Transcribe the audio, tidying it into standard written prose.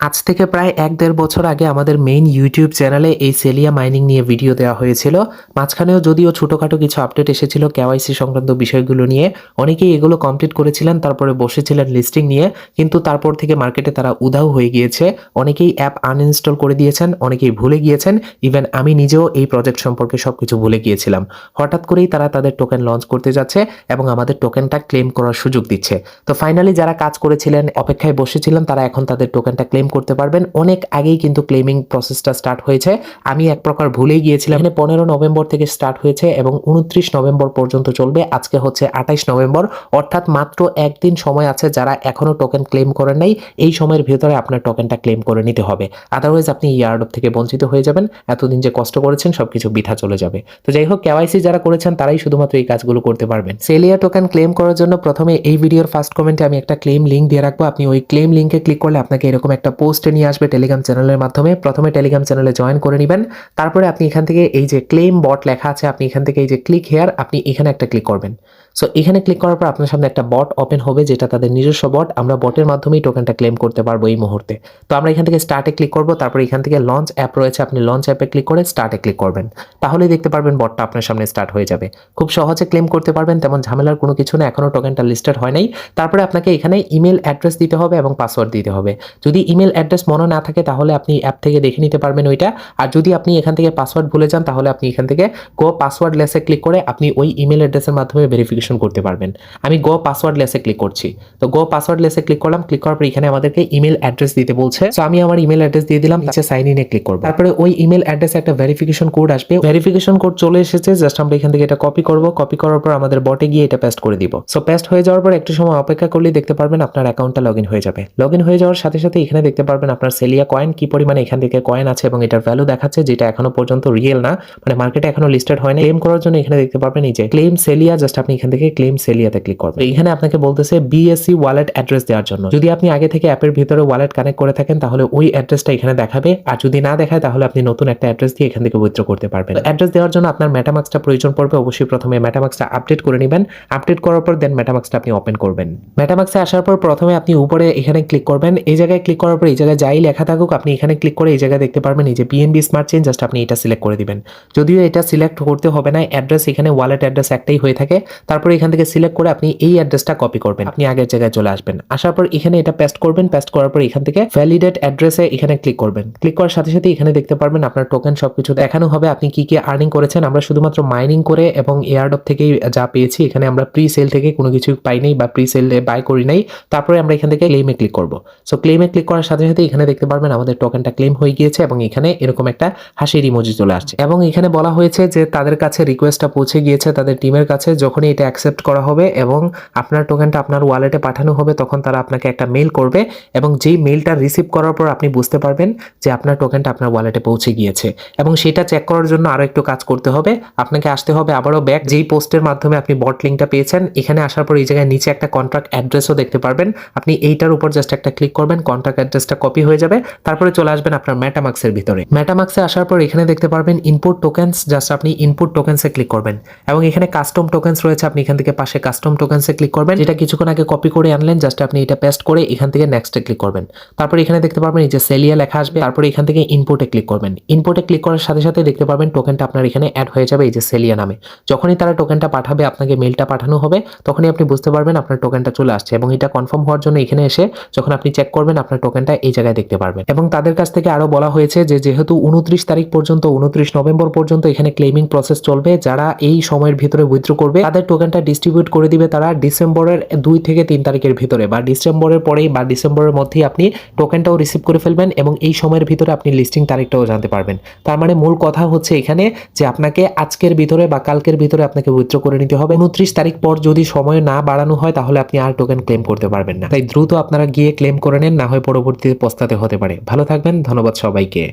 আজ থেকে প্রায় ১-১.৫ বছর আগে আমাদের মেইন ইউটিউব চ্যানেলে এই সেলিয়া মাইনিং নিয়ে ভিডিও দেওয়া হয়েছিল। মাঝখানেও যদিও ছোটখাটো কিছু আপডেট এসেছিল কেওয়াইসি সংক্রান্ত বিষয়গুলো নিয়ে। অনেকেই এগুলো কমপ্লিট করেছিলেন, তারপরে বসেছিলেন লিস্টিং নিয়ে, কিন্তু তারপর থেকে মার্কেটে তারা উধাও হয়ে গিয়েছে। অনেকেই অ্যাপ আনইনস্টল করে দিয়েছেন, অনেকেই ভুলে গিয়েছেন। ইভেন আমি নিজেও এই প্রজেক্ট সম্পর্কে সবকিছু ভুলে গিয়েছিলাম। হঠাৎ করেই তারা তাদের টোকেন লঞ্চ করতে যাচ্ছে এবং আমাদের টোকেনটা ক্লেম করার সুযোগ দিচ্ছে। তো ফাইনালি যারা কাজ করেছিলেন, অপেক্ষায় বসেছিলেন, তারা এখন তাদের টোকেনটা ক্লেম করতে পারবেন। অনেক আগেই কিন্তু ক্লেমিং প্রসেসটা স্টার্ট হয়েছে। আমি এক প্রকার ভুলেই গিয়েছিলাম। এখানে 15 নভেম্বর থেকে স্টার্ট হয়েছে এবং 29 নভেম্বর পর্যন্ত চলবে। আজকে হচ্ছে 28 নভেম্বর, অর্থাৎ মাত্র একদিন সময় আছে। যারা এখনো টোকেন ক্লেম করেন নাই, এই সময়ের ভিতরে আপনার টোকেনটা ক্লেম করে নিতে হবে। আদারওয়াইজ আপনি ইয়ারডপ থেকে বঞ্চিত হয়ে যাবেন। এতদিন যে কষ্ট করেছেন সবকিছু বৃথা চলে যাবে। তো যাই হোক, কেওয়াইসি যারা করেছেন তারাই শুধুমাত্র এই কাজগুলো করতে পারবেন। সেলিয়া টোকেন ক্লেম করার জন্য প্রথমে এই ভিডিওর ফার্স্ট কমেন্টে আমি একটা ক্লেম লিংক দিয়ে রাখবো। আপনি ওই ক্লেম লিংকে ক্লিক করলে আপনাকে এরকম একটা পোস্টে নিয়ে আসবে টেলিগ্রাম চ্যানেলের মাধ্যমে। প্রথমে টেলিগ্রাম চ্যানেলে জয়েন করে নেবেন। তারপরে আপনি এখান থেকে এই যে ক্লেম বট লেখা আছে, আপনি এখান থেকে এই যে ক্লিক হেয়ার, আপনি এখানে একটা ক্লিক করবেন। সো এখানে ক্লিক করার পর আপনার সামনে একটা বট ওপেন হবে, যেটা তাদের নিজস্ব বট। আমরা বটের মাধ্যমেই টোকেনটা ক্লেম করতে পারবো এই মুহূর্তে। তো আমরা এখান থেকে স্টার্টে ক্লিক করব। তারপর এখান থেকে লঞ্চ অ্যাপ রয়েছে, আপনি লঞ্চ অ্যাপে ক্লিক করে স্টার্টে ক্লিক করবেন। তাহলেই দেখতে পারবেন বটটা আপনার সামনে স্টার্ট হয়ে যাবে। খুব সহজে ক্লেম করতে পারবেন, তেমন ঝামেলার কোনো কিছু না। এখনো টোকেনটা লিস্টেড হয় নাই। তারপরে আপনাকে এখানে ইমেল অ্যাড্রেস দিতে হবে এবং পাসওয়ার্ড দিতে হবে। যদি ইমেল অ্যাড্রেস মনে না থাকে তাহলে আপনি অ্যাপ থেকে দেখে নিতে পারবেন ওইটা। আর যদি আপনি এখান থেকে পাসওয়ার্ড ভুলে যান তাহলে আপনি এখান থেকে গো পাসওয়ার্ড লেসে ক্লিক করে আপনি ওই ইমেল অ্যাড্রেসের মাধ্যমে ভেরিফিকেশন করতে পারবেন। আমি গো পাসওয়ার্ড লেসে ক্লিক করছি। তো গো পাসওয়ার্ড লেসে ক্লিক করলাম। ক্লিক করার পর এখানে আমাদেরকে ইমেল অ্যাড্রেস দিতে বলছে। সো আমি আমার ইমেল অ্যাড্রেস দিয়ে দিলাম। নিচে সাইন ইনে ক্লিক করব। তারপরে ওই ইমেল অ্যাড্রেসে একটা ভেরিফিকেশন কোড আসবে। ভেরিফিকেশন কোড চলে এসেছে। জাস্ট আমরা এখান থেকে এটা কপি করব। কপি করার পর আমাদের বটে গিয়ে এটা পেস্ট করে দিব। সো পেস্ট হয়ে যাওয়ার পর একটু সময় অপেক্ষা করলেই দেখতে পারবেন আপনার অ্যাকাউন্টটা লগইন হয়ে যাবে। লগইন হয়ে যাওয়ার সাথে সাথে এখানে দেখতে পারবেন আপনার সেলিয়া কয়েন কি পরিমাণে এখান থেকে কয়েন আছে এবং এটার ভ্যালু দেখাচ্ছে, যেটা এখনো পর্যন্ত রিয়েল না, মানে মার্কেটে এখনো লিস্টেড হয় না। ক্লেম করার জন্য এখানে দেখতে পারবেন এই যে ক্লেম সেলিয়া। জাস্ট আপনি এখান থেকে ক্লেম সেলিয়াতে ক্লিক করবেন। এখানে আপনাকে বলতেছে বিএসসি ওয়ালেট অ্যাড্রেস দেওয়ার জন্য। যদি আপনি আগে থেকে অ্যাপের ভিতরে ওয়ালেট কানেক্ট করে থাকেন তাহলে ওই অ্যাড্রেসটা এখানে দেখাবে, আর যদি না দেখায় তাহলে আপনি নতুন একটা অ্যাড্রেস দিয়ে এখান থেকে উইথড্র করতে পারবেন। অ্যাড্রেস দেওয়ার জন্য আপনার মেটামাক্সটা প্রয়োজন পড়বে। অবশ্যই প্রথমে মেটামাক্সটা আপডেট করে নেবেন। আপডেট করার পর দেন মেটামাক্সটা আপনি ওপেন করবেন। মেটামাক্সে আসার পর প্রথমে আপনি উপরে এখানে ক্লিক করবেন। এই জায়গায় ক্লিক করার পর এই জায়গায় যাই লেখা থাকুক আপনি এখানে ক্লিক করে এই জায়গায় দেখতে পারবেন এই যে পিএনবি স্মার্ট চেইন। জাস্ট আপনি এটা সিলেক্ট করে দিবেন। যদিও এটা সিলেক্ট করতে হবে না, অ্যাড্রেস এখানে ওয়ালেট অ্যাড্রেস একটাই হয়ে থাকে। তারপরে এখান থেকে সিলেক্ট করে আপনি এই অ্যাড্রেসটা কপি করবেন। আপনি আগের জায়গায় চলে আসবেন। আসার পর এখানে এটা পেস্ট করবেন। পেস্ট করার পর এখান থেকে ভ্যালিডেট অ্যাড্রেসে এখানে ক্লিক করবেন। ক্লিক করার সাথে সাথে এখানে দেখতে পারবেন আপনার টোকেন সবকিছু দেখানো হবে, আপনি কি কি আর্নিং করেছেন। আমরা শুধুমাত্র মাইনিং করে এবং এয়ারড্রপ থেকেই যা পেয়েছি, এখানে আমরা প্রি সেল থেকে কোনো কিছু পাই নাই বা প্রি সেলে বাই করি নাই। তারপরে আমরা এখান থেকে ক্লেমে ক্লিক করব। সো ক্লেমে ক্লিক করার সাথে সাথে এখানে দেখতে পারবেন আমাদের টোকেনটা ক্লেম হয়ে গিয়েছে এবং এখানে এরকম একটা হাসির ইমোজি চলে আসছে এবং এখানে বলা হয়েছে যে তাদের কাছে রিকোয়েস্টটা পৌঁছে গিয়েছে তাদের টিমের কাছে। যখনই এটা অ্যাকসেপ্ট করা হবে এবং আপনার টোকেনটা আপনার ওয়ালেটে পাঠানো হবে তখন তারা আপনাকে একটা মেইল করবে এবং যেই মেইলটা রিসিভ করার পর আপনি বুঝতে পারবেন যে আপনার টোকেনটা আপনার ওয়ালেটে পৌঁছে গিয়েছে। এবং সেটা চেক করার জন্য আরো একটু কাজ করতে হবে। আপনাকে আসতে হবে আবারও ব্যাক, যেই পোস্টের মাধ্যমে আপনি বট লিঙ্কটা পেয়েছেন। এখানে আসার পর এই জায়গায় নিচে একটা কন্ট্রাক্ট অ্যাড্রেসও দেখতে পারবেন। আপনি এইটার উপর জাস্ট একটা ক্লিক করবেন, কন্ট্রাক্ট অ্যাড্রেসটা কপি হয়ে যাবে। তারপরে চলে আসবেন আপনার মেটামাক্সের ভিতরে। মেটামাক্সে আসার পর এখানে দেখতে পারবেন ইনপুট টোকেন্স। জাস্ট আপনি ইনপুট টোকেন্সে ক্লিক করবেন এবং এখানে কাস্টম টোকেন্স রয়েছে। আপনি এখান থেকে পাশে কাস্টম টোকেন্সে ক্লিক করবেন, যেটা কিছুক্ষণ আগে কপি করে আনলেন। জাস্ট আপনি এটা পেস্ট করে এখান থেকে নেক্সটে ক্লিক করবেন। তারপর এখানে দেখতে পারবেন এই যে সেলিয়া লেখা আসবে। তারপরে এখান থেকে ইনপুটে ক্লিক করবেন। ইনপুটে ক্লিক করার সাথে সাথে দেখতে পারবেন টোকেনটা আপনার এখানে অ্যাড হয়ে যাবে এই যে সেলিয়া নামে। যখনই তারা টোকেনটা পাঠাবে, আপনাকে মেইলটা পাঠানো হবে, তখনই আপনি বুঝতে পারবেন আপনার টোকেনটা চলে আসছে। এবং এটা কনফার্ম হওয়ার জন্য এখানে এসে যখন আপনি চেক করবেন আপনার টোকেনটা এই জায়গায় দেখতে পারবেন। এবং তাদের কাছ থেকে আরো বলা হয়েছে যে যেহেতু 29 তারিখ পর্যন্ত 29 নভেম্বর পর্যন্ত এখানে ক্লেমিং প্রসেস চলবে, যারা এই সময়ের ভিতরে উইথড্র করবে তাদের টোকেনটা ডিস্ট্রিবিউট করে দিবে তারা ডিসেম্বরের 2 থেকে 3 তারিখের ভিতরে বা ডিসেম্বরের পরেই বা ডিসেম্বরের মধ্যেই আপনি টোকেনটাও রিসিভ করে ফেলবেন এবং এই সময়ের ভিতরে আপনি লিস্টিং তারিখটাও জানতে পারবেন। তার মানে মূল কথা হচ্ছে এখানে যে আপনাকে আজকের ভিতরে বা কালকের ভিতরে আপনাকে উইথড্র করে নিতে হবে। 29 তারিখ পর যদি সময় না বাড়ানো হয় তাহলে আপনি আর টোকেন ক্লেম করতে পারবেন না। তাই দ্রুত আপনারা গিয়ে ক্লেম করে নেন, না হয় পরবর্তীতে পস্তাতে হতে পারে। ভালো থাকবেন, ধন্যবাদ সবাইকে।